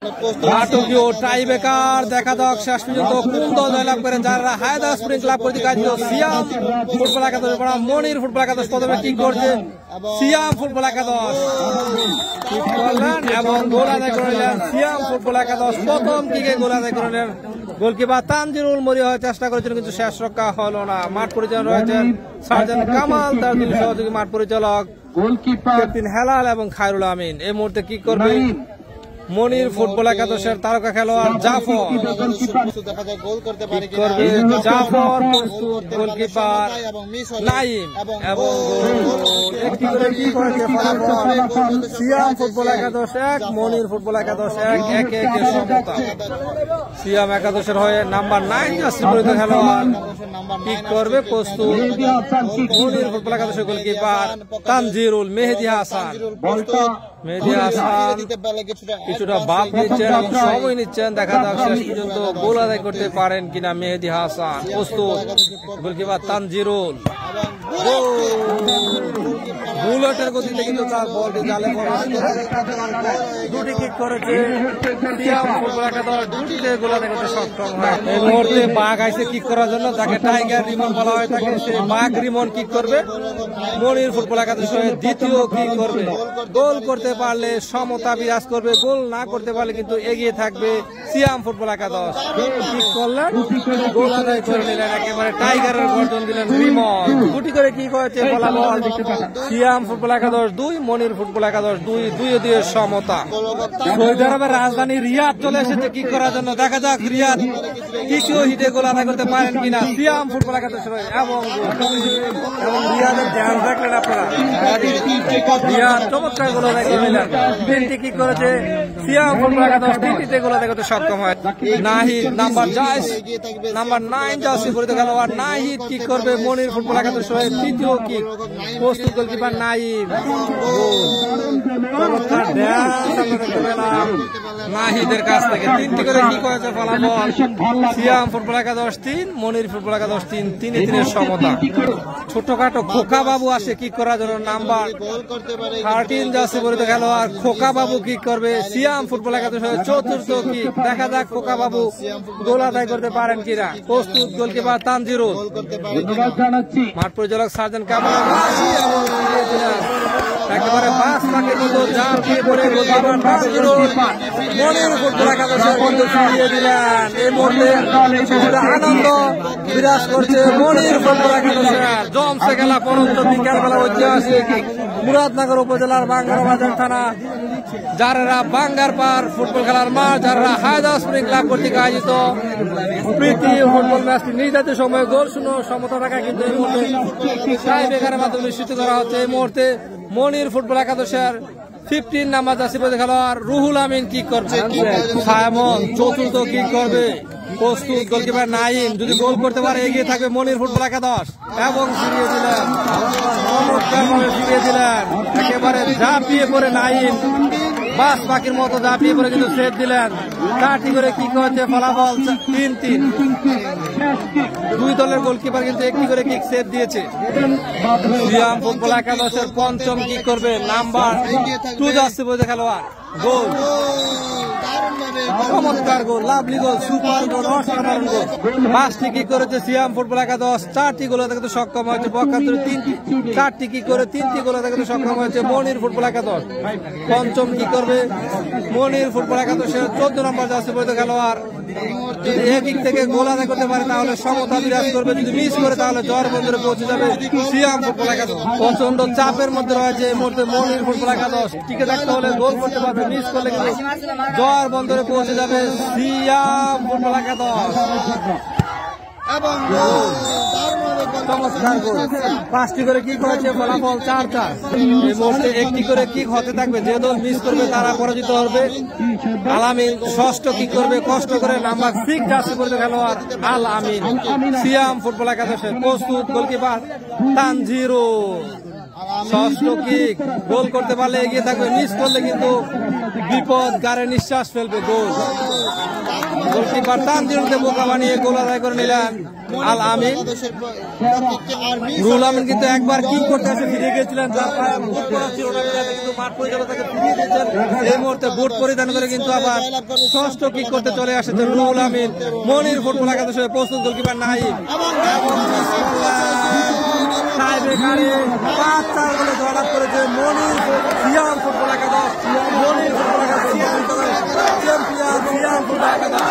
নাটকীয় টাইব্রেকার দেখা যাক শেষ পর্যন্ত কোন দল জয়লাভ করে। যারা হায়দা স্প্রিং ক্লাব কর্তৃক আয়োজিত সিয়াম ফুটবল একাদশ মনির ফুটবল একাদশ প্রথমে কি করছে সিয়াম ফুটবল একাদশ ঠিক করলেন এবং গোল আদায় করলেন সিয়াম ফুটবল একাদশ প্রথম কিকে গোল আদায় করলেন গোলকিপার তানজিরুল মরি হওয়ার চেষ্টা করেছিলেন কিন্তু শেষ রক্ষা হলো না। মাঠ পরিচালনা রয়েছেন সার্জন কামাল, তার দুই সহযোগী মাঠ পরিচালক ক্যাপ্টেন হেলাল এবং খায়রুল আমিন। এই মুহূর্তে কি করবে মনির ফুটবল একাদশের তারকা খেলোয়াড় জাফর জাফর গোলকিপার নাইম এবং সিয়াম ফুটবল একাদশ 1 মনির ফুটবল একাদশ 1 1 সমতা। সিয়াম একাদশের হয়ে নাম্বার 9 জাসিপুরিত খেলোয়াড় কি করবে প্রস্তুত মনির ফুটবল একাদশের গোলকিপার তানজিরুল মেহেদি হাসান কিছুটা বাপ নিচ্ছেন এবং সময় নিচ্ছেন। দেখা যাক শেষ পর্যন্ত গোল আদায় করতে পারেন কিনা মেহেদি হাসান। প্রস্তুত গোলকিপার তানজিরুল বুলেটের গতিতে কিন্তু তার বলটি জালে দুটি কিক করেছে সিয়াম ফুটবল একাদশ, দুটিতে গোল আদায় করতে সক্ষম হয়। এই মুহূর্তে বাঘ আইসে কিক করার জন্য যাকে টাইগার রিমন বলা হয় থাকে, সে বাঘ রিমন কিক করবে মনির ফুটবল একাদশ হয়ে দ্বিতীয় কিক করবে। গোল করতে পারলে সমতা বিরাজ করবে, গোল না করতে পারলে কিন্তু এগিয়ে থাকবে সিয়াম ফুটবল একাদশ। কিক করলেন গোল আদায় করে নিলেন, একেবারে টাইগারের গর্জন দিলেন রিমন। দুটি করে কি করেছে ফলাফল সিয়াম ফুটবল একাদশ 2 মনির ফুটবল একাদশ 2 সমতা। সৌদি আরবের রাজধানী রিয়াদ চলে এসেছে কিক করার জন্য। দেখা যাক রিয়াদ তৃতীয় হিটে গোল আদায় করতে পারেন কিনা সিয়াম ফুটবল একাদশ এবং রিয়াদের ধ্যান রাখলেন আপনারা। রিয়াদ চমৎকার গোল আদায় করে নিলেন, 3টি কিক করেছে সিয়াম ফুটবল একাদশ, 3টিতে গোল আদায় করতে সক্ষম হয়। নাহিদ নাম্বার 9 জাসিপুরিত খেলোয়াড় নাহিদ কিক করবে মনির ফুটবল একাদশ হয়ে তৃতীয় কিক। প্রস্তুত গোলকিপার নাইম নাহিদের কাছ থেকে 3টি করে কি করেছে ফলাফল সিয়াম ফুটবল একাদশ 3 মনির ফুটবল একাদশ 3 সমতা। ছোটখাটো খোকা বাবু আসে কিক করার জন্য, নাম্বার 13 জাসিপুরিত খেলোয়াড় খোকা বাবু কিক করবে সিয়াম ফুটবল একাদশ হয়ে চতুর্থ কিক। দেখা যাক খোকা বাবু গোল আদায় করতে পারেন কিনা। প্রস্তুত গোলকিপার তানজিরুল, মাঠ পরিচালক সার্জন কামাল একেবারে পাঁচ পাকে কিন্তু জাল দিয়ে পড়ে গোলকিপার তানজিরুল মনির ফুটবল একাদশের মধ্যে ফিরিয়ে দিলেন। এই মুহূর্তে আনন্দ বিরাজ করছে মনির ফুটবল একাদশের। জমছে খেলা পরন্ত বিকালবেলা ঐতিহাসিক মুরাদনগর উপজেলার বাঙ্গার বাজার থানা যারা বাঙ্গার পার ফুটবল খেলার মাঠ, যারা হায়দা স্প্রিং ক্লাব কর্তৃক আয়োজিত প্রীতি ফুটবল ম্যাচটি নির্ধারিত সময়ে গোল শূন্য সমতা রাখা কিন্তু এই মুহূর্তে টাইব্রেকারের মাধ্যমে নিশ্চিত করা হচ্ছে। এই মুহূর্তে মনির ফুটবল একাদশের 15 নাম্বার জাসিপুরিত খেলোয়াড় রুহুল আমিন কিক করছে, সায়মন চতুর্থ কিক করবে। প্রস্তুত গোলকিপার নাইম, যদি গোল করতে পারে এগিয়ে থাকবে মনির ফুটবল একাদশ এবং ফিরিয়ে দিলেন, চমৎকারভাবে ফিরিয়ে দিলেন। একেবারে ঝাঁপিয়ে পড়ে নাইম বাস পাখির মতো ঝাঁপিয়ে পড়ে কিন্তু সেভ দিলেন। 4টি করে কিক হচ্ছে ফলাফল 3-3। দুই দলের গোলকিপার কিন্তু 1টি করে কিক সেভ দিয়েছে। সিয়াম ফুটবল একাদশের পঞ্চম কিক করবে নাম্বার 2 জাসিপুরিত খেলোয়াড়। গোল, চমৎকার গোল, লাভলি গোল, সুপার গোল, অসাধারণ গোল। 5টি কিক করেছে সিয়াম ফুটবল একাদশ, 4টি গোল আদায় করতে সক্ষম হয়েছে পক্ষান্তরে 4টি কিক করে 3টি গোল আদায় করতে সক্ষম হয়েছে মনির ফুটবল একাদশ। পঞ্চম কি করবে মনির ফুটবল একাদশের 14 নম্বর জাসিপুরিত খেলোয়াড়। যদি এদিক থেকে গোল আদায় করতে পারে তাহলে সমতা বিরাজ করবে, যদি মিস করে তাহলে জ্বর বন্দরে পৌঁছে যাবে সিয়াম ফুটবল একাদশ। প্রচন্ড চাপের মধ্যে রয়েছে এই মুহূর্তে মনির ফুটবল একাদশ। টিকে থাকতে হলে গোল করতে পারবে, মিস করলে কিন্তু জ্বর বন্দরে পৌঁছে যাবে সিয়াম ফুটবল একাদশ। চমৎকার গোল, 5টি করে কিক হয়েছে ফলাফল 4-4। এই মুহূর্তে 1টি করে কিক হতে থাকবে, যে দল মিস করবে তারা পরাজিত হবে। আলামিন 6ষ্ঠ কিক করবে কষ্ট করে নাম্বার 6 জাসিপুরিত খেলোয়াড় আল আমিন সিয়াম ফুটবল একাদশের। প্রস্তুত গোলকিপার তানজিরুল ষষ্ঠ কিক গোল করতে পারলে এগিয়ে থাকবে, মিস করলে কিন্তু বিপদ, গাড়ে নিঃশ্বাস ফেলবে। গোল, গোলকিপার তানজিরুলকে বোকা বানিয়ে গোল আদায় করে নিলেন আল আমিন। রুহুল আমিন কিন্তু একবার কিক করতে এসে ফিরে গিয়েছিলেন, যার পায়ে বুট পরা ছিল না, কিন্তু মাঠ পরিচালক তাকে ফিরিয়ে দিয়েছেন। এই মুহূর্তে বুট পরিধান করে কিন্তু আবার ষষ্ঠ কিক করতে চলে আসেছেন রুহুল আমিন। মনির ফুটবল একাদশে প্রস্তুত, গোলকিপার নাহিদ পাঁচ-4 গোলে জয়লাভ করেছে মনির সিয়াম ফুটবল একাদশ। মনির ফুটবল একাদশ চ্যাম্পিয়ন সিয়াম ফুটবল একাদশ।